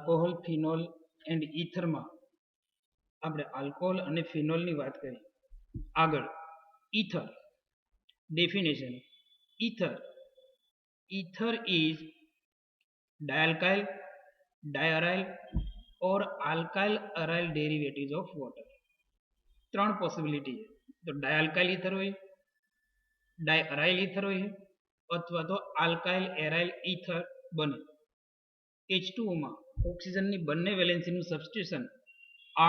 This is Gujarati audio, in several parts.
આલ્કોહોલ, ફિનોલ એન્ડ ઇથરમાં આપણે આલ્કોહોલ અને ફિનોલની વાત કરી. આગળ ether definition. Ether is dialkyl, diaryl or alkyl aryl derivatives of water. ત્રણ પોસિબિલિટી છે. તો ડાયલ્કાઇલ ઇથર હોય, ડાયઅરાઇલ ઇથર હોય અથવા તો આલ્કાઇલ એરાઇલ ઇથર બને. H2O માં ઓક્સિજનની બંને વેલેન્સીનું સબસ્ટિટ્યુશન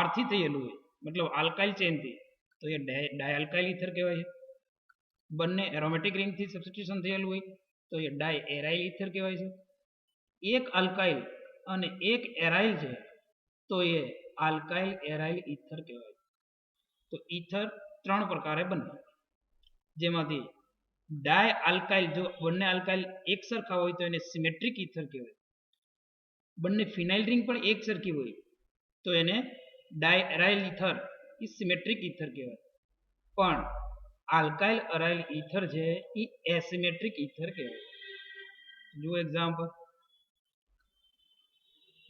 R થી થયેલું હોય, મતલબ આલ્કાઇલ ચેનથી, તો એ ડાયલ્કાઇલ ઇથર કહેવાય છે. બંને એરોમેટિક રિંગથી સબસ્ટિટ્યુશન થયેલું હોય તો એ ડાયએરાઇલ ઇથર કહેવાય છે. એક આલ્કાઇલ અને એક એરાઇલ છે તો એ આલ્કાઇલ એરાઇલ ઇથર કહેવાય. તો ઇથર ત્રણ પ્રકારે બને, જેમાંથી ડાય આલ્કાઇલ, જો બંને આલ્કાઇલ એક સરખા હોય તો એને સિમેટ્રિક ઇથર કહેવાય. બંને ફિનાઇલ રિંગ પણ એક સરખી હોય તો એને ડાયએરાઇલ ઇથર એ સિમેટ્રિક ઇથર કહેવાય. પણ આલ્કાઇલ અરાઇલ ઇથર છે એ એસિમેટ્રિક ઇથર કહેવાય. જુઓ example.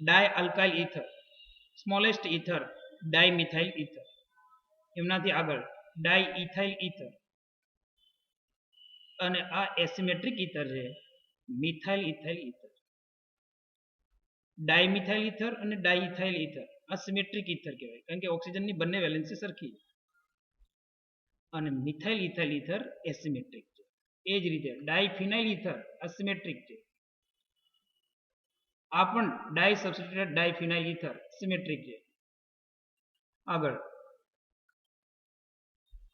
Dialkyl ether, smallest ether dimethyl ether. એમનાથી આગળ ડાય ઇથાઇલ ઇથર, અને આ એસિમેટ્રિક ઇથર છે methyl ethyl ether. Dimethyl ether અને ડાયઇથાઇલ ઇથર આ સિમેટ્રિક ઇથર કહેવાય, કારણ કે ઓક્સિજનની બંને વેલેન્સી સરખી. અને મિથાઇલ ઇથાઇલ ઇથર એસિમેટ્રિક છે. એ જ રીતે ડાયફિનાઇલ ઇથર અસિમેટ્રિક છે. આ પણ ડાય સબસ્ટિટ્યુટેડ ડાયફિનાઇલ ઇથર સિમેટ્રિક છે. આગળ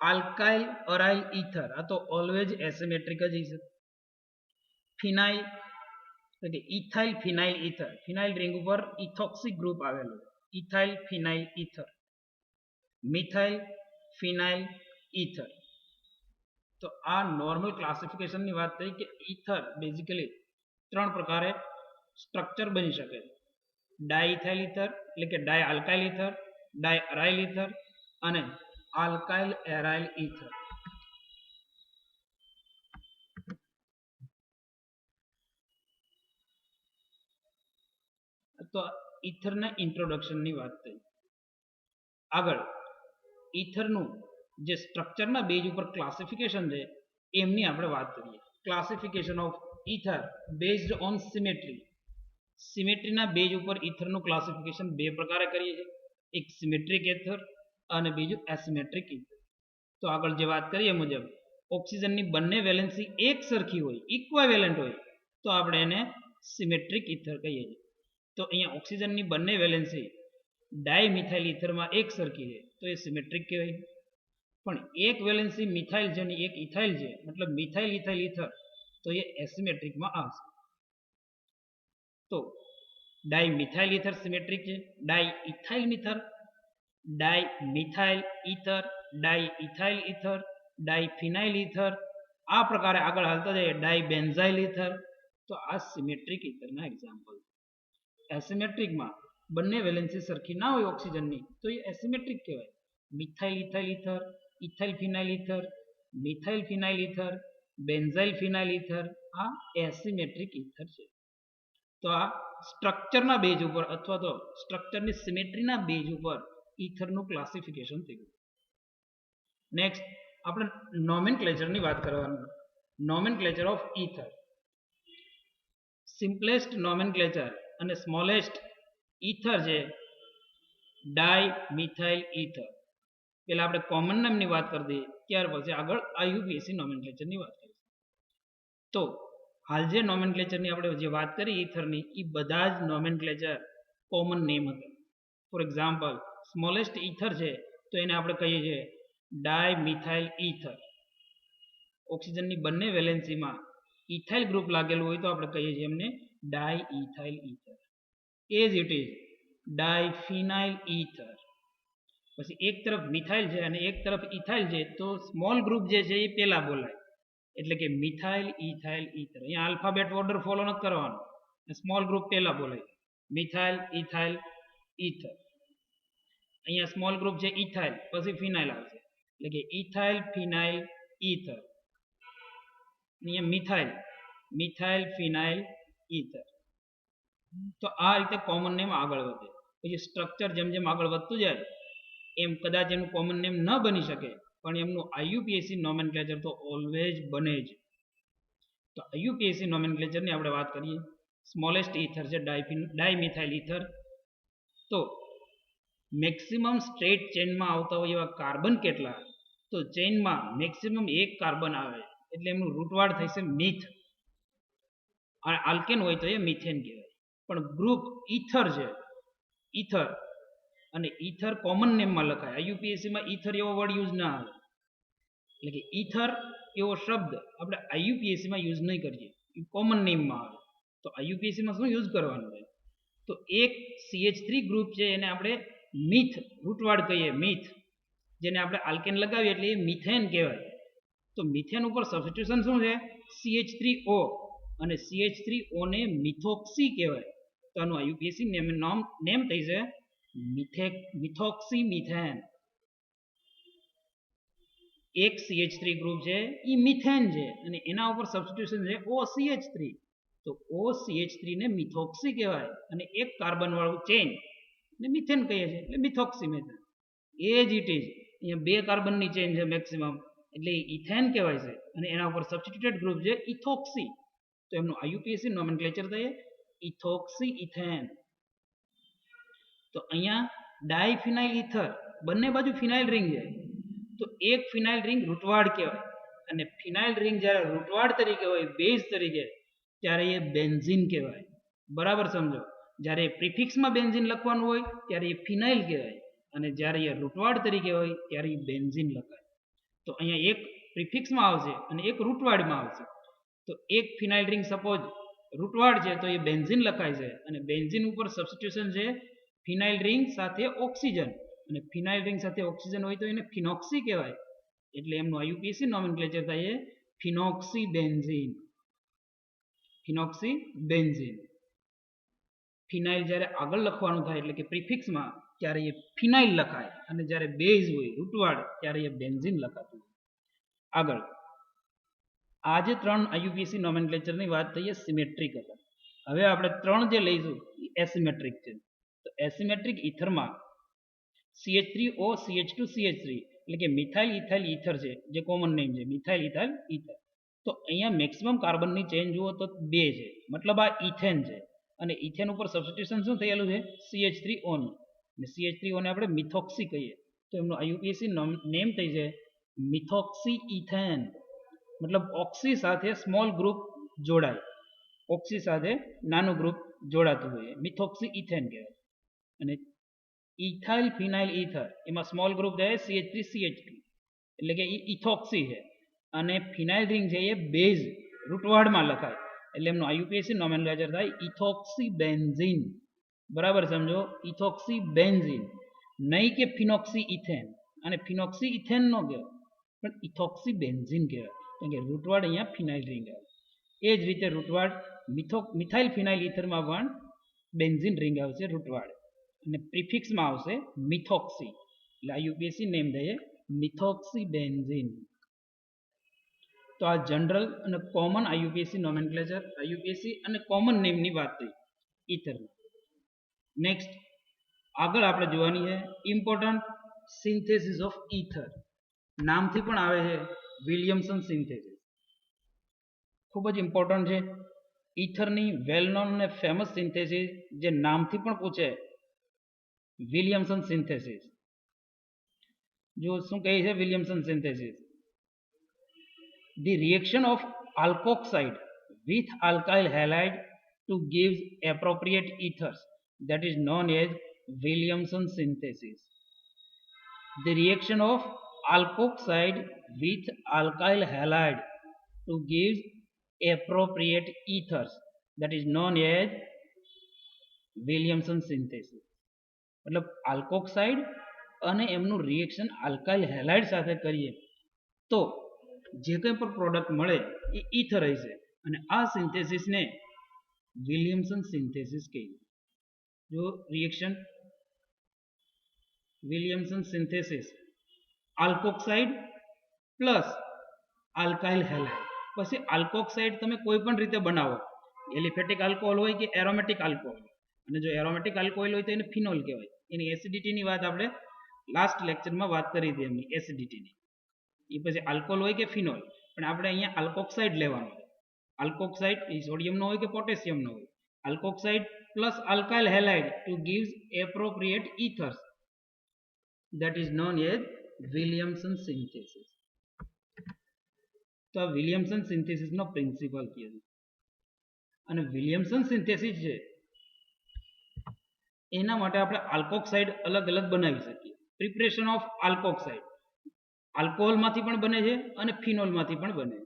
આલ્કાઇલ અરાઇલ ઇથર, આ તો ઓલવેઝ એસિમેટ્રિક જ છે. ફિનાઇલ એટલે કે ઇથાઇલ ફિનાઇલ ઇથર, ફિનાઇલ રિંગ ઉપર ઇથોક્સિક ગ્રુપ આવેલું, ઇથાઇલ ફિનાઇલ ઇથર. મિથાઇલ ફિનાઇલ ઇથર. તો આ નોર્મલ ક્લાસિફિકેશનની વાત થઈ કે ઇથર બેઝિકલી ત્રણ પ્રકારે સ્ટ્રક્ચર બની શકે. ડાયઇથાઇલ ઇથર એટલે કે ડાય આલ્કાઇલ ઇથર, ડાય અરાઇલ ઇથર અને આલ્કાઇલ એરાઇલ ઇથર. તો ઇથરના ઇન્ટ્રોડક્શનની વાત થઈ. આગળ ઇથરનું જે સ્ટ્રક્ચરના બેઝ ઉપર ક્લાસિફિકેશન છે એમની આપણે વાત કરીએ. Classification of ether based on symmetry. સિમેટ્રીના બેઝ ઉપર ઇથરનું ક્લાસિફિકેશન બે પ્રકારે કરીએ છીએ, એક સિમેટ્રિક ઇથર અને બીજું એસિમેટ્રિક ઇથર. તો આગળ જે વાત કરીએ મુજબ ઓક્સિજનની બંને વેલેન્સી એક સરખી હોય, ઇક્વાવેલન્ટ હોય તો આપણે એને સિમેટ્રિક ઇથર કહીએ છીએ. તો અહીંયા ઓક્સિજનની બંને વેલેન્સી ડાયમિથાઇલ ઇથરમાં એક સરખી છે તો એ સિમેટ્રિક કહેવાય. પણ એક વેલેન્સી મિથાઇલ છે અને એક ઇથાઇલ છે, મતલબ મિથાઇલ ઇથાઇલ ઇથર, તો એ એસિમેટ્રિકમાં આવશે. તો ડાયમિથાઇલ ઇથર સિમેટ્રિક છે, ડાયઇથાઇલ મિથર, ડાયમિથાઇલ ઇથર, ડાયઇથાઇલ ઇથર, ડાયફિનાઇલ ઇથર, આ પ્રકારે આગળ હાલતા જાય ડાયબેન્ઝાઇલ ઇથર. તો આ સિમેટ્રિક ઇથરના એક્ઝામ્પલ. એસિમેટ્રિકમાં બંને વેલેન્સી સરખી ના હોય ઓક્સિજનની તો એ એસિમેટ્રિક કહેવાય. મિથાઇલ ઇથાઇલ ઇથર, ઇથાઇલ ફિનાઇલ ઇથર, મિથાઇલ ફિનાઇલ ઇથર, બેન્ઝાઇલ ફિનાઇલ ઇથર આ એસિમેટ્રિક ઇથર છે. તો આ સ્ટ્રક્ચરના બેઝ ઉપર અથવા તો સ્ટ્રક્ચરની સિમેટ્રીના બેઝ ઉપર ઇથરનું ક્લાસિફિકેશન થયું. નેક્સ્ટ આપણે નોમેનક્લેચરની વાત કરવાની. Nomenclature of ether. Simplest nomenclature અને સ્મોલેસ્ટ ઇથર છે ડાય મિથાઇલ ઇથર. પેલા આપણે કોમન નામની વાત કરી દઈએ, ત્યાર પછી આગળ IUPAC નોમેનક્લેચરની વાત કરીએ. તો હાલ જે નોમેનક્લેચરની આપણે જે વાત કરી ઇથરની, એ બધા જ નોમેનક્લેચર કોમન નેમ હતા. ફોર એક્ઝામ્પલ સ્મોલેસ્ટ ઇથર છે તો એને આપણે કહીએ છીએ ડાય મિથાઇલ ઇથર. ઓક્સિજનની બંને વેલેન્સીમાં ઇથાઇલ ગ્રુપ લાગેલું હોય તો આપણે કહીએ છીએ એમને diethyl ether. As it is diphenyl ether. પછી એક તરફ મિથાઇલ છે અને એક તરફ ઇથાઇલ છે તો સ્મોલ ગ્રુપ જે છે એ પેલા બોલાય, એટલે કે મિથાઇલ ઇથાઇલ ઇથર. અહીંયા આલ્ફાબેટ ઓર્ડર ફોલો નથી કરવાનો, સ્મોલ ગ્રુપ પેલા બોલાય મિથાઇલ ઇથાઇલ ઇથર. અહીંયા સ્મોલ ગ્રુપ છે ઇથાઇલ, પછી ફિનાઇલ આવશે એટલે કે ઇથાઇલ ફિનાઇલ ઇથર. અહીંયા મિથાઇલ, મિથાઇલ ફિનાઇલ ઇથર. તો આ રીતે કોમન નેમ આગળ વધે. પછી સ્ટ્રક્ચર જેમ જેમ આગળ વધતું જાય એમ કદાચ એનું કોમન નેમ ન બની શકે, પણ એમનું આઈયુપીએસી નોમેનક્લેચર તો ઓલવેઝ બને જ. તો આઈયુપીએસી નોમેનક્લેચરની આપણે વાત કરીએ. સ્મોલેસ્ટ ઇથર છે ડાયમિથાઇલ ઇથર. તો મેક્સિમમ સ્ટ્રેટ ચેનમાં આવતા હોય એવા કાર્બન કેટલા? તો ચેનમાં મેક્સિમમ એક કાર્બન આવે એટલે એમનું રૂટવાર્ડ થશે મિથ. આલ્કેન હોય તો એ મિથેન કહેવાય. પણ ગ્રુપ ઇથર છે, ઇથર, અને ઇથર કોમન નેમમાં લખાય. આઈયુપીએસસીમાં ઇથર એવો વર્ડ યુઝ ના આવે. એટલે કે ઇથર એવો શબ્દ આપણે આઈયુપીએસસીમાં યુઝ નહીં કરીએ, એ કોમન નેમમાં આવે. તો આઈયુપીએસસીમાં શું યુઝ કરવાનું છે? તો એક CH3 ગ્રુપ છે એને આપણે મિથ રૂટવાર્ડ કહીએ, મિથ, જેને આપણે આલ્કેન લગાવીએ એટલે એ મિથેન કહેવાય. તો મિથેન ઉપર સબસ્ટિટ્યુશન શું છે? CH3O, અને CH3O ને મિથોક્સી કહેવાય. તો આનું આઈયુપીએસસી નેમ થઈ છે મિથોક્સી મિથેન. એક CH3 ગ્રુપ છે એ મિથેન છે અને એના ઉપર સબસ્ટિટ્યુશન છે OCH3. તો OCH3 ને મિથોક્સી કહેવાય અને એક કાર્બન વાળું ચેન ને મિથેન કહીએ છીએ એટલે મિથોક્સી મિથેન. એ જ ઇટ ઇઝ. અહીંયા બે કાર્બનની ચેન છે મેક્સિમમ એટલે ઇથેન કહેવાય છે અને એના ઉપર સબસ્ટિટ્યુટેડ ગ્રુપ છે ઇથોક્સી. તો એમનું આઈયુપીએસસી નોમેનક્લેચર થયે ઇથોક્સી ઇથેન. તો અહીંયા ડાયફિનાઇલ ઇથર, બંને બાજુ ફિનાઇલ રિંગ છે. તો એક ફિનાઇલ રિંગ રૂટવાર્ડ કહેવાય અને ફિનાઇલ રિંગ જ્યારે રૂટવાર્ડ તરીકે હોય, બેઝ તરીકે, ત્યારે એ બેન્ઝીન કહેવાય. બરાબર સમજો. જ્યારે પ્રિફિક્સમાં બેન્ઝીન લખવાનું હોય ત્યારે એ ફિનાઇલ કહેવાય અને જ્યારે એ રૂટવાર્ડ તરીકે હોય ત્યારે એ બેન્ઝીન લખાય. તો અહીંયા એક પ્રિફિક્સમાં આવશે અને એક રૂટવાર્ડમાં આવશે. તો એક ફિનાઇલ રિંગ સપોઝ રૂટવાર્ડ છે તો એ બેન્ઝીન લખાય છે અને બેન્ઝીન ઉપર સબસ્ટિટ્યુશન છે ફિનાઇલ રિંગ સાથે ઓક્સિજન, અને ફિનાઇલ રિંગ સાથે ઓક્સિજન હોય તો એને ફિનોક્સી કહેવાય. એટલે એમનું આઈયુપીએસસી નોમેનક્લેચર થાય ફિનોક્સી બેન્ઝીન. ફિનોક્સી બેન્ઝીન. ફિનાઇલ જ્યારે આગળ લખવાનું થાય એટલે કે પ્રિફિક્સમાં ત્યારે એ ફિનાઇલ લખાય અને જ્યારે બેઝ હોય રૂટવાર્ડ ત્યારે એ બેન્ઝીન લખાતું. આગળ આજે 3 આઈયુપીએસસી નોમેનક્લેચરની વાત થઈએ સિમેટ્રિકલ. હવે આપણે 3 જે લઈશું એ એસિમેટ્રિક છે. તો એસિમેટ્રિક ઇથરમાં CH3O CH2 CH3 એટલે કે મિથાઇલ ઇથાઇલ ઇથર છે, જે કોમન નેમ છે મિથાઇલ ઇથાઇલ ઇથર. તો અહીંયા મેક્સિમમ કાર્બનની ચેન જુઓ તો 2 છે, મતલબ આ ઇથેન છે અને ઇથેન ઉપર સબસ્ટિટ્યુશન શું થયેલું છે? CH3O નું, અને CH3O ને આપણે મિથોક્સી કહીએ. તો એમનું આઈયુપીએસસી નેમ થઈ છે મિથોક્સી ઇથેન. મતલબ ઓક્સી સાથે સ્મોલ ગ્રુપ જોડાય, ઓક્સી સાથે નાનું ગ્રુપ જોડાતું હોય મિથોક્સી ઇથેન કહેવાય. અને ઇથાઇલ ફિનાઇલ ઇથર એમાં સ્મોલ ગ્રુપ થાય CH3CH2 એટલે કે ઇથોક્સી છે અને ફિનાઇલ રિંગ છે એ બેઝ રૂટવાર્ડમાં લખાય એટલે એમનું આઈયુપીએસસી નોમેનક્લેચર થાય ઇથોક્સી બેન્ઝીન. બરાબર સમજો, ઇથોક્સી બેન્ઝીન, નહીં કે ફિનોક્સી ઇથેન. અને ફિનોક્સી ઇથેન નો કહેવાય પણ ઇથોક્સી બેન્ઝીન કહેવાય કારણ કે રૂટવાર્ડ અહીંયા ફિનાઇલ રિંગ આવે. એ જ રીતે રૂટવાર્ડ મિથાઇલ ફિનાઇલ ઇથરમાં પણ બેન્ઝીન રિંગ આવશે રૂટવાર્ડ અને પ્રિફિક્સમાં આવશે મિથોક્સી. એટલે આઈયુપીએસસી નેમ થયે મિથોક્સી બેન્ઝીન. તો આ જનરલ અને કોમન આઈયુપીએસસી નોમેનક્લેચર, આઈયુપીએસસી અને કોમન નેમની વાત થઈ ઇથર. નેક્સ્ટ આગળ આપણે જોવાની છે ઇમ્પોર્ટન્ટ સિન્થેસિસ ઓફ ઇથર. નામથી પણ આવે છે વિલિયમસન સિન્થેસિસ. ખૂબ જ ઇમ્પોર્ટન્ટ છે. ઇથરની વેલ નોન અને ફેમસ સિન્થેસિસ જે નામથી પણ પૂછે, વિલિયમસન સિન્થેસિસ. જો શું કહે છે Williamson synthesis? The reaction of alkoxide with alkyl halide to give appropriate ethers, that is known as Williamson synthesis. The reaction of alkoxide with alkyl halide to give appropriate ethers, that is known as Williamson synthesis. मतलब આલ્કોક્સાઇડ અને એમનું રિએક્શન આલ્કાઇલ હેલાઇડ સાથે કરીએ તો જે કંઈ પણ પ્રોડક્ટ મળે એ ઇથર હશે અને આ સિન્થેસિસને વિલિયમસન સિન્થેસિસ કહીએ. જો reaction Williamson synthesis alkoxide plus alkyl halide. પછી આલ્કોક્સાઇડ તમે કોઈ પણ રીતે બનાવો, એલિફેટિક આલ્કોહોલ હોય કે એરોમેટિક આલ્કોહોલ, અને જો એરોમેટિક આલ્કોહોલ હોય તો એને ફિનોલ કહેવાય. એની એસિડિટીની વાત આપણે લાસ્ટ લેક્ચરમાં વાત કરી હતી એમની એસિડિટીની. એ પછી આલ્કોહોલ હોય કે ફિનોલ, પણ આપણે અહીંયા આલ્કોક્સાઇડ લેવાનું છે. આલ્કોક્સાઇડ એ સોડિયમનો હોય કે પોટેશિયમનો હોય. Alkoxide plus alkyl halide to gives appropriate ethers that is known as Williamson synthesis. તો આ વિલિયમસન સિન્થેસિસનો પ્રિન્સિપલ કહે છે. અને વિલિયમસન સિન્થેસિસ છે એના માટે આપણે આલ્કોક્સાઇડ અલગ અલગ બનાવી શકીએ. પ્રિપરેશન ઓફ આલ્કોક્સાઇડ આલ્કોહોલમાંથી પણ બને છે અને ફિનોલમાંથી પણ બને.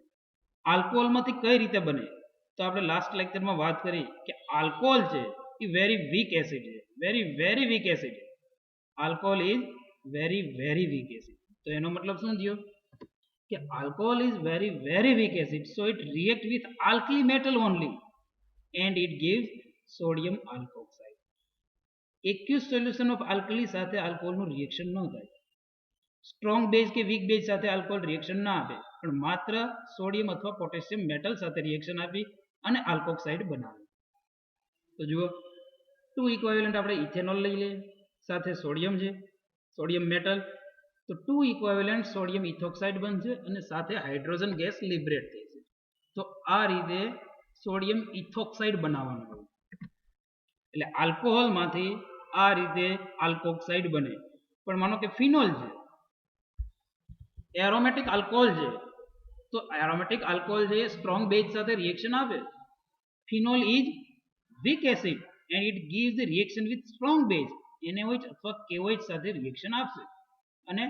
આલ્કોહોલમાંથી કઈ રીતે બને તો આપણે લાસ્ટ લેક્ચરમાં વાત કરી કે આલ્કોહોલ છે એ વેરી વીક એસિડ છે, very weak acid. Alcohol is very weak acid. તો એનો મતલબ શું થયો કે alcohol is very weak acid, so it react with alkali metal only and it gives sodium alkoxide. Aqueous solution of alkali સાથે alcohol નું રિએક્શન ન થાય. સ્ટ્રોંગ બેઝ કે વીક બેઝ સાથે આલ્કોહોલ રિએક્શન ના આપે, પણ માત્ર સોડિયમ અથવા પોટેશિયમ મેટલ સાથે રિએક્શન આપી અને આલ્કોક્સાઇડ બનાવે. તો જુઓ, ટુ ઇક્વિવેલન્ટ આપણે ઇથેનોલ લઈ લઈએ, સાથે સોડિયમ છે, સોડિયમ મેટલ, તો ટુ ઇક્વિવેલન્ટ સોડિયમ ઇથોક્સાઇડ બનશે અને સાથે હાઇડ્રોજન ગેસ લિબરેટ થશે. તો આ રીતે સોડિયમ ઇથોક્સાઇડ બનાવવાનું હોય. એટલે આલ્કોહોલમાંથી આ રીતે આલ્કોક્સાઇડ બને. પણ માનો કે ફિનોલ છે, એરોમેટિક આલ્કોહોલ છે, તો એરોમેટિક આલ્કોહોલ છે સ્ટ્રોંગ બેઝ સાથે રિએક્શન આપે. Phenol is weak acid and it gives the reaction with strong base, NaOH અથવા KOH સાથે રિએક્શન આપશે અને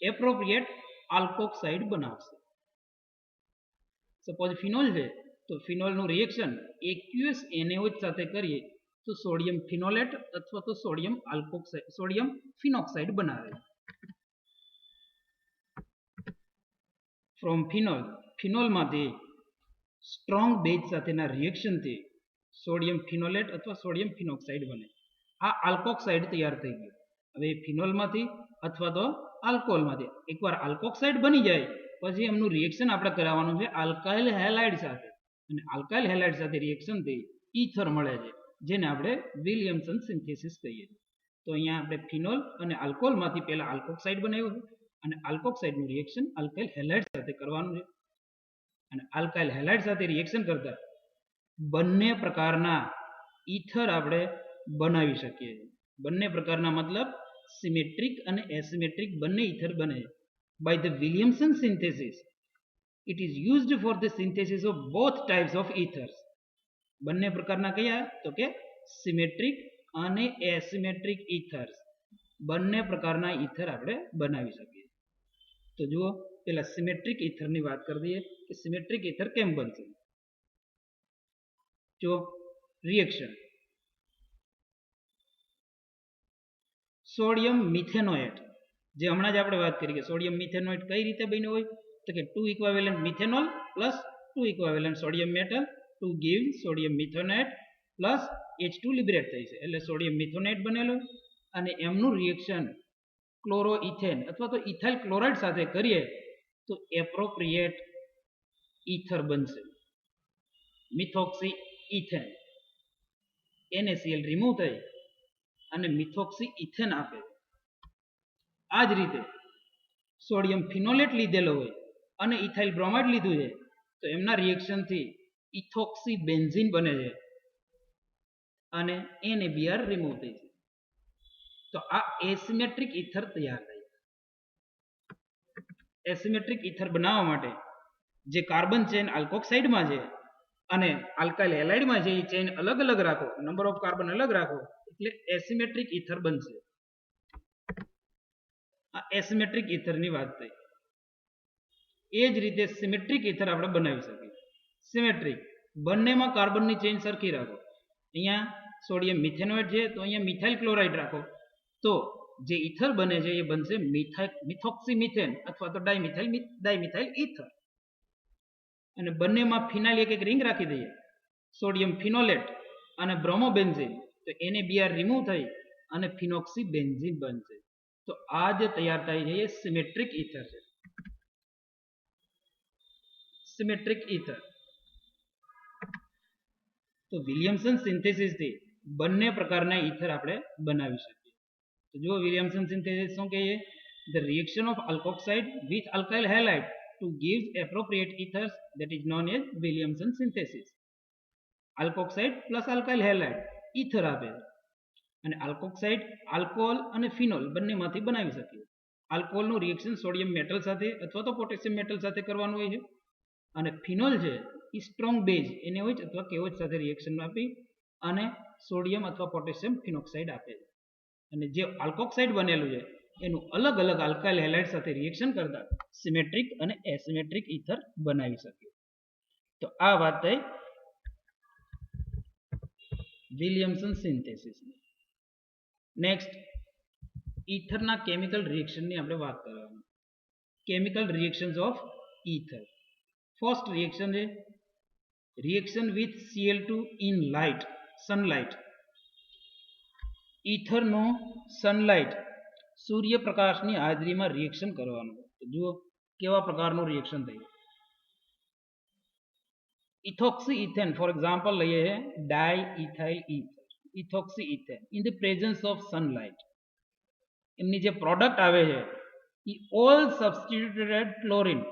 એપ્રોપ્રિએટ આલ્કોક્સાઇડ બનાવશે. સપોઝ ફિનોલ છે તો ફિનોલનું રિએક્શન એક્યુએસ NaOH સાથે કરીએ તો સોડિયમ ફિનોલેટ અથવા તો સોડિયમ આલ્કોક્સાઇડ, સોડિયમ ફિનોક્સાઇડ બનાવે. ફ્રોમ ફિનોલ, ફિનોલમાંથી સ્ટ્રોંગ બેઝ સાથેના રિએક્શનથી સોડિયમ ફિનોલેટ અથવા સોડિયમ ફિનોક્સાઇડ બને. આ આલ્કોક્સાઇડ તૈયાર થઈ ગયું. હવે ફિનોલમાંથી અથવા તો આલ્કોહોલમાંથી એકવાર આલ્કોક્સાઇડ બની જાય પછી એમનું રિએક્શન આપણે કરાવવાનું છે આલ્કાઇલ હેલાઇડ સાથે, અને આલ્કાઇલ હેલાઇડ સાથે રિએક્શનથી ઈથર મળે છે, જેને આપણે વિલિયમસન સિન્થેસિસ કહીએ છીએ. તો અહીંયા આપણે ફિનોલ અને આલ્કોહોલમાંથી પહેલા આલ્કોક્સાઇડ બનાવ્યું છે અને આલ્કોક્સાઇડનું રિએક્શન આલ્કાઇલ હેલાઇડ સાથે કરવાનું છે. અને આલ્કાઇલ હેલાઇડ સાથે રિએક્શન કરતા બંને પ્રકારના ઈથર આપણે બનાવી શકીએ છીએ. બંને પ્રકારના મતલબ સિમેટ્રિક અને એસિમેટ્રિક બંને ઈથર બને. By the Williamson synthesis it is used for the synthesis of both types of ethers. બંને પ્રકારના કયા તો કે સિમેટ્રિક અને એસિમેટ્રિક ઈથર્સ. બંને પ્રકારના ઈથર આપણે બનાવી શકીએ. તો જુઓ, પેલા સિમેટ્રિક ઈથરની વાત કરી દઈએ કે સિમેટ્રિક ઈથર કેમ બનશે. જો રિએક્શન સોડિયમ મિથેનોએટ, જે હમણાં જ આપણે વાત કરી કે સોડિયમ મિથેનોએટ કઈ રીતે બન્યો હોય તો કે two equivalent methanol plus two equivalent sodium metal to give sodium methanoate plus H2 liberate થઈ છે, એટલે સોડિયમ મિથેનોએટ બનેલો. અને એમનું રિએક્શન ક્લોરોઇથેન અથવા તો ઇથાઇલ ક્લોરાઇડ સાથે કરીએ તો એપ્રોપ્રિએટ ઈથર બનશે, મિથોક્સી ઇથેન. NaCl રિમૂવ થઈ અને મિથોક્સી ઇથેન આપે. આ જ રીતે સોડિયમ ફિનોલેટ લીધેલો હોય અને ઇથાઇલ બ્રોમાઇડ લીધું છે તો એમના રિએક્શનથી ઇથોક્સી બેન્ઝીન બને છે અને NaBr રિમૂવ થઈ છે. તો આ એસિમેટ્રિક ઈથર તૈયાર થાય. એસિમેટ્રિક ઈથર બનાવવા માટે જે કાર્બન ચેન આલ્કોક્સાઇડમાં છે અને આલ્કાઇલ હેલાઇડમાં છે એ ચેન અલગ અલગ રાખો, નંબર ઓફ કાર્બન અલગ રાખો, એટલે એસિમેટ્રિક ઈથર બનશે. આ એસિમેટ્રિક ઈથરની વાત થઈ. એ જ રીતે સિમેટ્રિક ઈથર આપણે બનાવી શકીએ. સિમેટ્રિક બંનેમાં કાર્બનની ચેન સરખી રાખો. અહીંયા સોડિયમ મિથેનોએટ છે તો અહીંયા મિથાઇલ ક્લોરાઇડ રાખો, તો જે ઈથર બને છે એ બનશે મિથોક્સી મિથેન અથવા તો ડાયમિથાઇલ ઈથર. અને બંનેમાં ફિનાઇલ એક રિંગ રાખી દઈએ, સોડિયમ ફિનોલેટ અને બ્રોમોબેન્ઝીન, તો NaBr રિમૂવ થઈ અને ફિનોક્સી બેન્ઝીન બનશે. તો આ જે તૈયાર થાય છે એ સિમેટ્રિક ઈથર છે. Symmetric ether. તો વિલિયમસન સિન્થેસિસથી બંને પ્રકારના ઇથર આપણે બનાવી શકીએ. તો જો વિલિયમસન સિન્થેસિસ શું કહીએ? The reaction of alkoxide with alkyl halide to give appropriate ethers, that is known as Williamson synthesis. Alkoxide plus alkyl halide ether આપે અને આલ્કોક્સાઇડ આલ્કોહોલ અને ફિનોલ બંનેમાંથી બનાવી શકીએ. આલ્કોહોલનું રિએક્શન સોડિયમ મેટલ સાથે અથવા તો પોટેશિયમ મેટલ સાથે કરવાનું હોય છે અને ફિનોલ છે એ સ્ટ્રોંગ બેઝ NaOH અથવા KOH સાથે રિએક્શન આપી અને સોડિયમ અથવા પોટેશિયમ ફિનોક્સાઇડ આપે છે. અને જે આલ્કોક્સાઇડ બનેલું છે એનું અલગ અલગ આલ્કાઇલ હેલાઇડ સાથે રિએક્શન કરતા સિમેટ્રિક અને એસિમેટ્રિક ઇથર બનાવી શકીએ. તો આ વાત થઈ વિલિયમસન સિન્થેસિસ. નેક્સ્ટ ઇથરના કેમિકલ રિએક્શનની આપણે વાત કરવાની. Chemical reactions of ether. First reaction છે reaction with Cl2 in light, sunlight. ઇથરનો સનલાઇટ સૂર્યપ્રકાશની હાજરીમાં રિએક્શન કરવાનું. તો જુઓ કેવા પ્રકારનું રિએક્શન થયું. ઇથોક્સી ઇથેન ફોર એક્ઝામ્પલ લઈએ diethyl ether, ethoxy ethane in the presence of sunlight. એમની જે પ્રોડક્ટ આવે છે એ ઓલ સબસ્ટિટ્યુટેડ ક્લોરિન,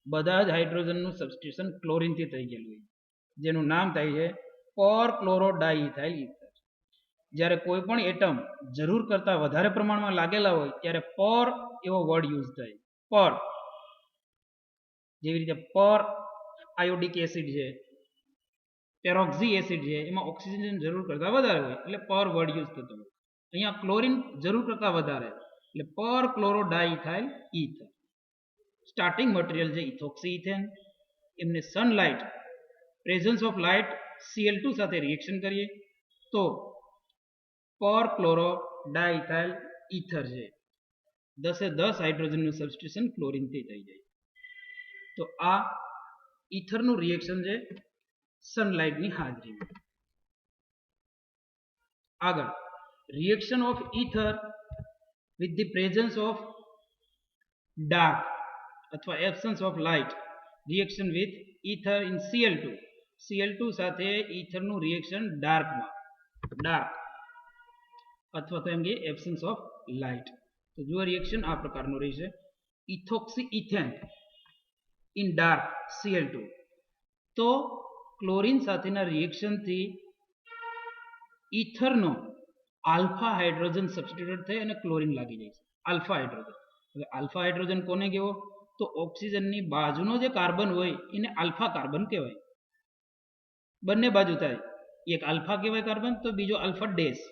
બધા જ હાઇડ્રોજનનું સબસ્ટિટ્યુશન ક્લોરિનથી થઈ ગયેલું હોય જેનું નામ થાય છે પર ક્લોરો ડાઇથાઇલ ઇથર. જ્યારે કોઈ પણ એટમ જરૂર કરતાં વધારે પ્રમાણમાં લાગેલા હોય ત્યારે પર એવો વર્ડ યુઝ થાય. પર જેવી રીતે પર આયોડિક એસિડ છે, પેરોક્સી એસિડ છે, એમાં ઓક્સિજન જરૂર કરતાં વધારે હોય એટલે પર વર્ડ યુઝ થતો હોય. અહીંયા ક્લોરિન જરૂર કરતાં વધારે એટલે પર chloro diethyl ether. Starting material છે ઇથોક્સી ઇથેન. એમને sunlight presence of light Cl2 સાથે રિએક્શન કરીએ તો પર ક્લોરો ડાઇથાઇલ ઇથર છે 10 હાઇડ્રોજનનું સબસ્ટિટ્યુશન ક્લોરિનથી થઈ જાય. તો આ ઇથરનું રિએક્શન છે સનલાઇટની હાજરીમાં. આગળ reaction of ether with the presence of dark અથવા absence of light. Reaction with ether in Cl2. Cl2 સાથે ઇથરનું રિએક્શન ડાર્કમાં, ડાર્ક અથવા તો એમ કે એબ્સન્સ ઓફ લાઇટ. તો જો રિએક્શન આ પ્રકારનું રહેશે ethoxy ethane in dark Cl2. તો ક્લોરિન સાથેના રિએક્શનથી ઇથરનો આલ્ફા હાઇડ્રોજન સબસ્ટિટ્યુટ થઈ અને ક્લોરિન લાગી જાય છે. Alpha hydrogen. હવે આલ્ફા હાઇડ્રોજન કોને કહેવો? તો ઓક્સિજનની બાજુનો જે કાર્બન હોય એને આલ્ફા કાર્બન કહેવાય. બંને બાજુ થાય, એક આલ્ફા કહેવાય કાર્બન તો બીજો આલ્ફા ડેશ.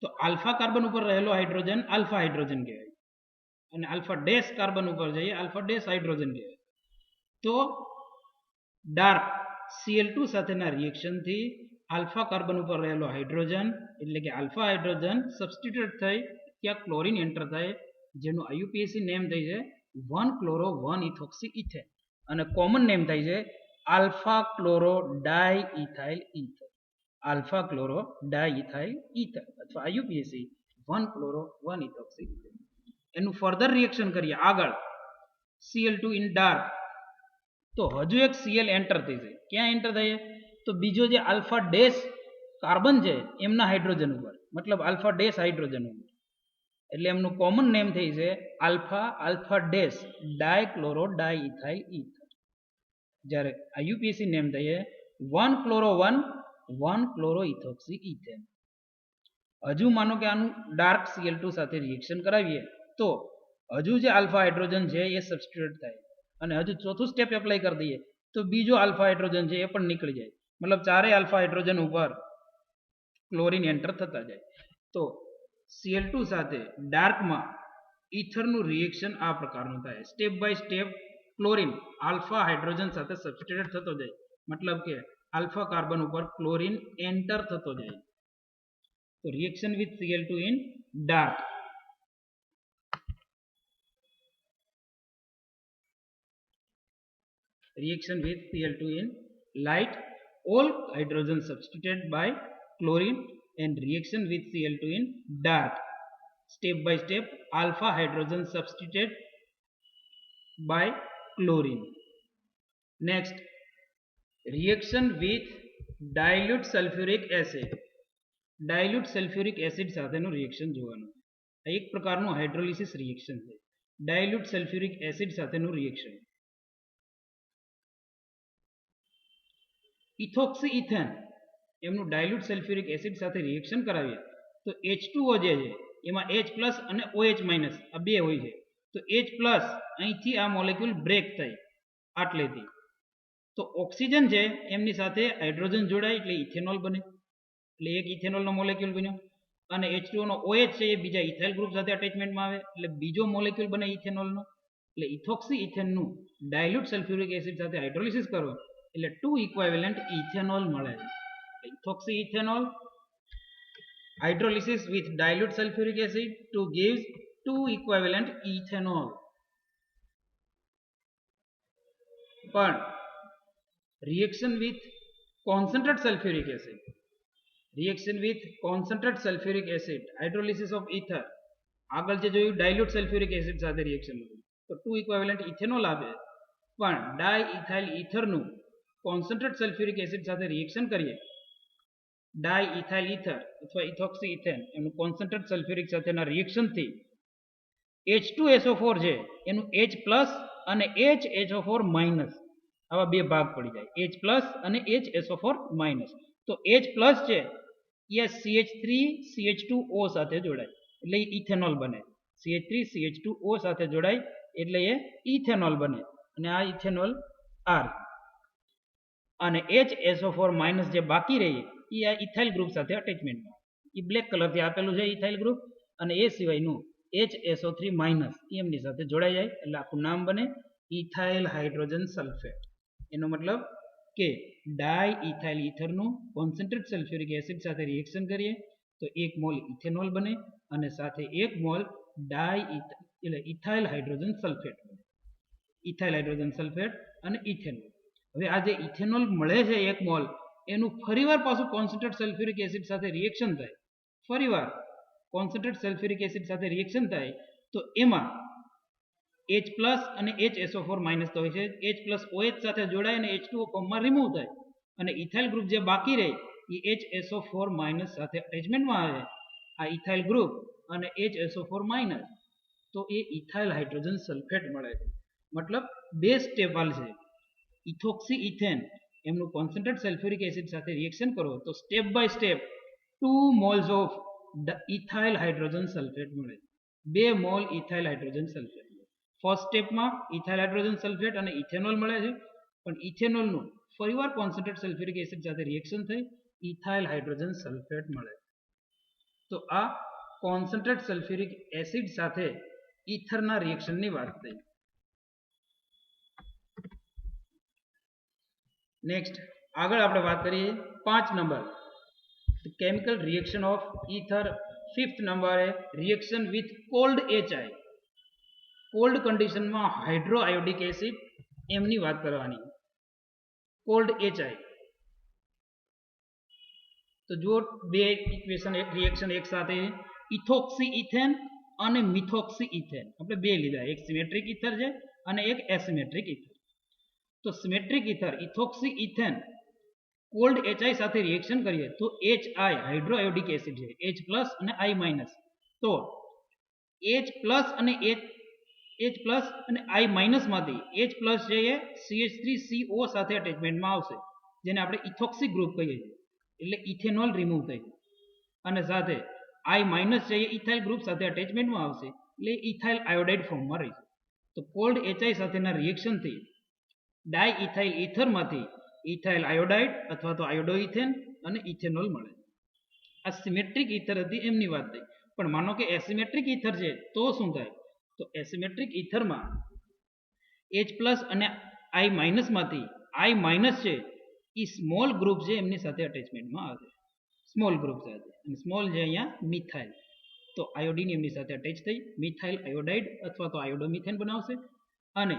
તો આલ્ફા કાર્બન ઉપર રહેલો હાઇડ્રોજન આલ્ફા હાઇડ્રોજન કહેવાય અને આલ્ફા ડેશ કાર્બન ઉપર જઈએ આલ્ફા ડેશ હાઇડ્રોજન કહેવાય. તો ડાર્ક Cl2 સાથેના રિએક્શનથી આલ્ફા કાર્બન ઉપર રહેલો હાઇડ્રોજન એટલે કે આલ્ફા હાઇડ્રોજન સબસ્ટિટ્યુટ થઈ ત્યાં ક્લોરિન એન્ટર થાય જેનું IUPAC નેમ થઈ છે 1-ક્લોરો 1-ઇથોક્સી ઇથેન અને કોમન નેમ થાય છે alpha chloro diethyl ether. Alpha chloro diethyl ether અથવા IUPAC 1-ક્લોરો 1-ઇથોક્સી ઇથેન. એનું ફર્ધર રિએક્શન કરીએ આગળ Cl2 ઇન ડાર્ક. તો હજુ એક Cl એન્ટર થઈ જાય. ક્યાં એન્ટર થાય? તો બીજો જે આલ્ફા ડેશ કાર્બન છે એમના હાઇડ્રોજન ઉપર, મતલબ આલ્ફા ડેશ હાઇડ્રોજન ઉપર, એટલે એમનું કોમન નેમ થઈ છે આલ્ફા ડેશ ડાયક્લોરો ડાઇથાઇલ ઇથર. જ્યારે IUPAC નેમ થઈએ 1-ક્લોરો 1-1-ક્લોરો ઇથોક્સી ઇથેન. હજુ માનો કે આનું ડાર્ક Cl2 સાથે રિએક્શન કરાવીએ તો હજુ જે આલ્ફા હાઇડ્રોજન છે એ સબસ્ટિટ્યુટ થાય અને હજુ ચોથું સ્ટેપ એપ્લાય કરી દઈએ તો બીજો આલ્ફા હાઇડ્રોજન છે એ પણ નીકળી જાય. મતલબ ચારેય આલ્ફા હાઇડ્રોજન ઉપર ક્લોરિન એન્ટર થતા જાય. તો Cl2 સાથે ડાર્કમાં ઇથરનું રિએક્શન આ પ્રકારનું થાય. Step by step chlorine alpha hydrogen સાથે સબસ્ટિટ્યુટ થતો જાય, મતલબ કે આલ્ફા કાર્બન ઉપર ક્લોરિન એન્ટર થતો જાય. તો reaction with Cl2 in dark. Reaction with Cl2 in light, all hydrogen substituted by chlorine, and reaction with Cl2 in dark. Step by step alpha hydrogen substituted by chlorine. Next, reaction with dilute sulphuric acid સાથેનું રિએક્શન જોવાનું. આ એક પ્રકારનું હાઇડ્રોલિસિસ રિએક્શન છે. ડાયલ્યુટ સલ્ફ્યુરિક એસિડ સાથેનું રિએક્શન. ઇથોક્સી ઇથેન એમનું ડાયલ્યુટ સલ્ફ્યુરિક એસિડ સાથે રિએક્શન કરાવીએ તો H2O જે છે એમાં H+ અને OH- આ બે હોય છે. તો H+ અહીંથી આ મોલેક્યુલ બ્રેક થાય આટલેથી. તો ઓક્સિજન છે એમની સાથે હાઇડ્રોજન જોડાય એટલે ઇથેનોલ બને, એટલે એક ઇથેનોલનો મોલેક્યુલ બન્યો. અને H2O નો OH છે એ બીજા ઇથાઇલ ગ્રુપ સાથે અટેચમેન્ટમાં આવે એટલે બીજો મોલેક્યુલ બને ઇથેનોલનો. એટલે ઇથોક્સી ઇથેનનું ડાયલ્યુટ સલ્ફ્યુરિક એસિડ સાથે હાઇડ્રોલિસિસ કરો એટલે 2 ઇક્વિવેલન્ટ ઇથેનોલ મળે છે. Ethoxy ethanol hydrolysis with dilute sulfuric acid to gives 2 equivalent ethanol. પણ reaction with concentrated sulfuric acid hydrolysis of ether આગળ જે જોયું dilute sulfuric acid સાથે રિએક્શન તો 2 equivalent ethanol આવે. પણ ડાઇઇથાઇલ ઇથરનું concentrated sulfuric acid સાથે રિએક્શન કરીએ ડાઇઇથાઇલ ઇથર અથવા ઇથોક્સી ઇથેન એનું કોન્સન્ટ્રેટ સલ્ફ્યુરિક સાથેના રિએક્શનથી H2SO4 છે એનું H+ અને HSO4- આવા બે ભાગ પડી જાય, H+ અને HSO4-. તો H+ છે એ CH3CH2O સાથે જોડાય એટલે એ ઇથેનોલ બને. CH3CH2O સાથે જોડાય એટલે એ ઇથેનોલ બને અને આ ઇથેનોલ R. અને HSO4- જે બાકી રહી એ આ ઇથાઇલ ગ્રુપ સાથે અટેચમેન્ટમાં, એ બ્લેક કલરથી આપેલું છે ઇથાઇલ ગ્રુપ, અને એ સિવાયનું HSO3- એમની સાથે જોડાઈ જાય એટલે આખું નામ બને ઇથાઇલ હાઇડ્રોજન સલ્ફેટ. એનો મતલબ કે ડાઇઇથાઇલ ઇથરનું કોન્સન્ટ્રેટ સલ્ફ્યુરિક એસિડ સાથે રિએક્શન કરીએ તો 1 મોલ ઇથેનોલ બને અને સાથે 1 મોલ ઇથાઇલ હાઇડ્રોજન સલ્ફેટ બને. ઇથાઇલ હાઇડ્રોજન સલ્ફેટ અને ઇથેનોલ. હવે આ જે ઇથેનોલ મળે છે 1 મોલ એનું ફરીવાર પાછું કોન્સન્ટ્રેટ સલ્ફ્યુરિક એસિડ સાથે રિએક્શન થાય. ફરીવાર કોન્સન્ટ્રેટ સલ્ફ્યુરિક એસિડ સાથે રિએક્શન થાય તો એમાં H+ અને HSO4- તો હોય છે. H+ OH સાથે જોડાય અને H2O ફોર્મમાં રિમૂવ થાય અને ઇથાઇલ ગ્રુપ જે બાકી રહે એ HSO4- સાથે અટેચમેન્ટમાં આવે. આ ઇથાઇલ ગ્રુપ અને HSO4- તો એ ઇથાઇલ હાઇડ્રોજન સલ્ફેટ મળે છે. મતલબ બે સ્ટેપ છે. ઇથોક્સી ઇથેન એમનું કોન્સન્ટ્રેટ સલ્ફ્યુરિક એસિડ સાથે રિએક્શન કરો તો step by step 2 moles of ethyl hydrogen sulphate મળે. 2 mole ethyl hydrogen sulphate. First સ્ટેપમાં ઇથાઇલ હાઇડ્રોજન સલ્ફેટ અને ઇથેનોલ મળે છે, પણ ઇથેનોલનું ફરીવાર કોન્સન્ટ્રેટ સલ્ફ્યુરિક એસિડ સાથે રિએક્શન થઈ ઇથાઇલ હાઇડ્રોજન સલ્ફેટ મળે. તો આ કોન્સન્ટ્રેટ સલ્ફ્યુરિક એસિડ સાથે ઇથરના રિએક્શનની વાત થઈ. નેક્સ્ટ આગળ આપણે વાત કરીએ 5 number chemical reaction of ether. 5th નંબરે reaction with cold HI. Cold કન્ડિશનમાં હાઇડ્રોઆયોડિક એસિડ એમની વાત કરવાની. કોલ્ડ HI તો જો બે ઇક્વેશન રિએક્શન એક સાથે ઇથોક્સી ઇથેન અને મિથોક્સી ઇથેન આપણે બે લીધા, એક સિમેટ્રિક ઇથર છે અને એક એસિમેટ્રિક ઇથર. તો symmetric ether ethoxy ethane cold HI સાથે રિએક્શન કરીએ તો HI હાઇડ્રોઆયોડિક એસિડ છે, H+ અને I-. તો H+ અને I- માંથી H+ છે એ CH3CO સાથે અટેચમેન્ટમાં આવશે જેને આપણે ઇથોક્સી ગ્રુપ કહીએ છીએ એટલે ઇથેનોલ રિમૂવ થઈ અને સાથે I- છે એ ઇથાઇલ ગ્રુપ સાથે અટેચમેન્ટમાં આવશે એટલે ઇથાઇલ આયોડાઇડ ફોર્મમાં રહેશે. તો કોલ્ડ HI સાથેના રિએક્શનથી ડાઇઇથાઇલ ઇથરમાંથી ઇથાઇલ આયોડાઇડ અથવા તો આયોડોઇથેન અને ઇથેનોલ મળે. આ સિમેટ્રિક ઇથર હતી એમની વાત થઈ. પણ માનો કે એસિમેટ્રિક ઇથર છે તો શું થાય? તો એસિમેટ્રિક ઇથરમાં H+ અને I- માંથી I- છે એ સ્મોલ ગ્રુપ છે એમની સાથે અટેચમેન્ટમાં આવે, સ્મોલ ગ્રુપ સાથે. અને સ્મોલ છે અહીંયા મિથાઇલ, તો આયોડિન એમની સાથે અટેચ થઈ મિથાઇલ આયોડાઇડ અથવા તો આયોડોમિથેન બનાવશે અને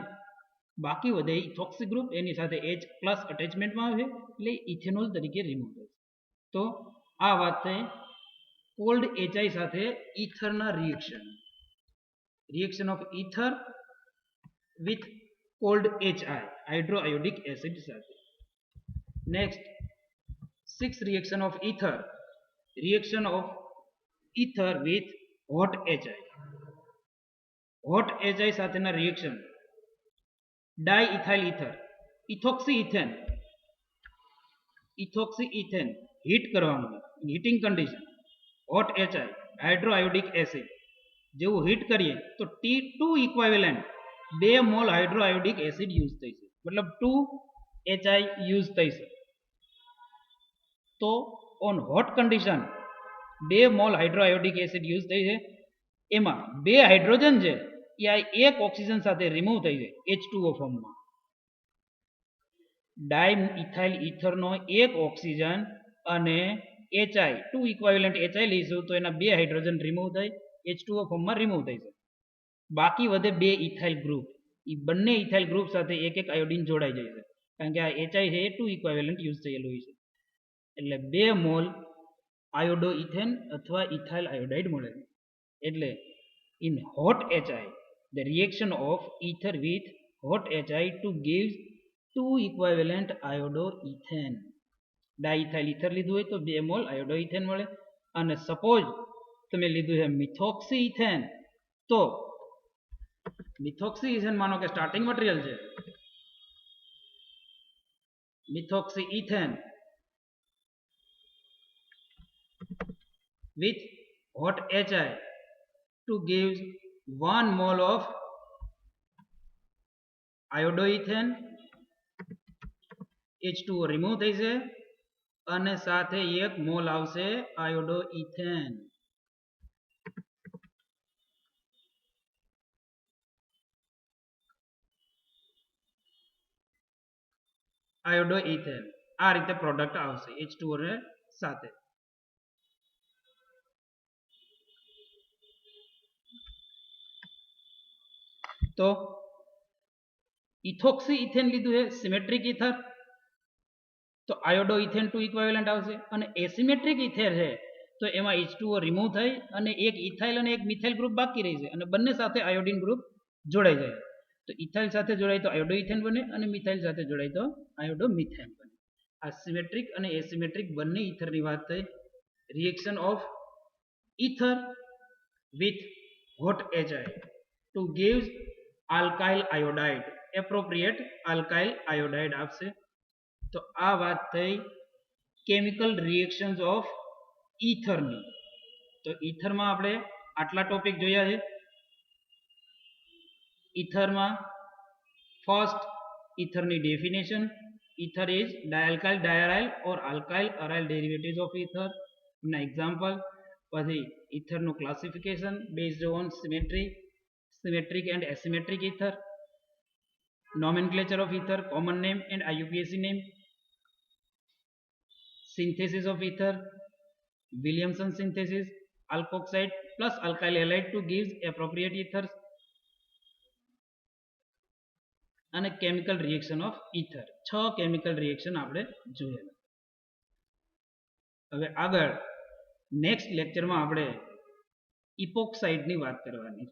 બાકી વધે ઇથોક્સી ગ્રુપ એની સાથે H+ અટેચમેન્ટમાં આવે એટલે ઇથેનોલ તરીકે રિમૂવ થશે. તો આ વાત થઈ કોલ્ડ HI સાથે ઇથરના reaction of ether with cold HI hydroiodic acid સાથે. Next 6 reaction of ether with hot HI. hot HI સાથેના reaction diethyl ether ethoxy ethane heat કરવાનું, heating condition hot HI hydroiodic acid જેવું હીટ કરીએ તો T2 equivalent 2 mole hydroiodic acid use થઈ છે, મતલબ 2 HI યુઝ થઈ છે. તો on hot condition 2 mole hydroiodic acid use થઈ છે, એમાં 2 હાઇડ્રોજન છે એ આ એક ઓક્સિજન સાથે રિમૂવ થઈ છે H2O ફોર્મમાં. ડાઇઇથાઇલ ઇથરનો એક ઓક્સિજન અને HI 2 ઇક્વિવેલન્ટ HI લઈશું તો એના 2 હાઇડ્રોજન રિમૂવ થઈ H2O ફોર્મમાં રિમૂવ થઈ છે. બાકી વધે 2 ઇથાઇલ ગ્રુપ. એ બંને ઇથાઇલ ગ્રુપ સાથે એક એક આયોડિન જોડાઈ જાય છે, કારણ કે આ HI છે એ 2 ઇક્વિવેલન્ટ યુઝ થયેલું હોય છે. એટલે 2 મોલ આયોડો ઇથેન અથવા ઇથાઇલ આયોડાઇડ મળે. એટલે in hot HI the reaction of ether with hot HI to give 2 equivalent iodoethane. ડાઇઇથાઇલ ether લીધું હોય તો 2 મોલ આયોડોઇથેન મળે. અને સપોઝ તમે લીધું છે મિથોક્સી ઇથેન, તો મિથોક્સી ઇથેન માનો કે સ્ટાર્ટિંગ મટીરિયલ છે, methoxy ethane with hot HI to give 1 mole of iodoethane, H2O remove થઈ છે અને સાથે 1 મોલ આવશે આયોડોઇથેન. આયોડોઇથેન આ રીતે પ્રોડક્ટ આવશે H2O ને સાથે. તો ઇથોક્સી ઇથેન લીધું છે સિમેટ્રિક ઇથર, તો આયોડોઇથેન 2 ઇક્વિવેલન્ટ આવશે. અને એસિમેટ્રિક ઇથર છે તો એમાં H2O રિમૂવ થઈ અને એક ઇથાઇલ અને એક મિથાઇલ ગ્રુપ બાકી રહી છે અને બંને સાથે આયોડિન ગ્રુપ જોડાઈ જાય. તો ઇથાઇલ સાથે જોડાય તો આયોડોઇથેન બને અને મિથાઇલ સાથે જોડાય તો આયોડોમિથેન બને. આ સિમેટ્રિક અને એસિમેટ્રિક બંને ઇથરની વાત થઈ. Reaction of ether with hot HI to gives alkyl iodide, appropriate alkyl iodide આપશે. તો આ વાત થઈ કેમિકલ રિએક્શન્સ ઓફ ઇથરની. તો ઇથરમાં આપણે આટલા ટોપિક જોયા છે. ઇથરમાં ફર્સ્ટ ઇથરની definition, ether is dialkyl diaryl or alkyl aryl derivatives of ether. ના એક્ઝામ્પલ. પછી ઇથરનું classification based on symmetric and asymmetric ether, nomenclature of ether, common name and IUPAC name, synthesis of ether, Williamson synthesis, alkoxide plus alkyl halide to give appropriate ethers, અને chemical reaction of ether. 6 chemical reaction આપણે જોયેલા. હવે આગળ નેક્સ્ટ લેક્ચરમાં આપણે ઇપોક્સાઇડની વાત કરવાની.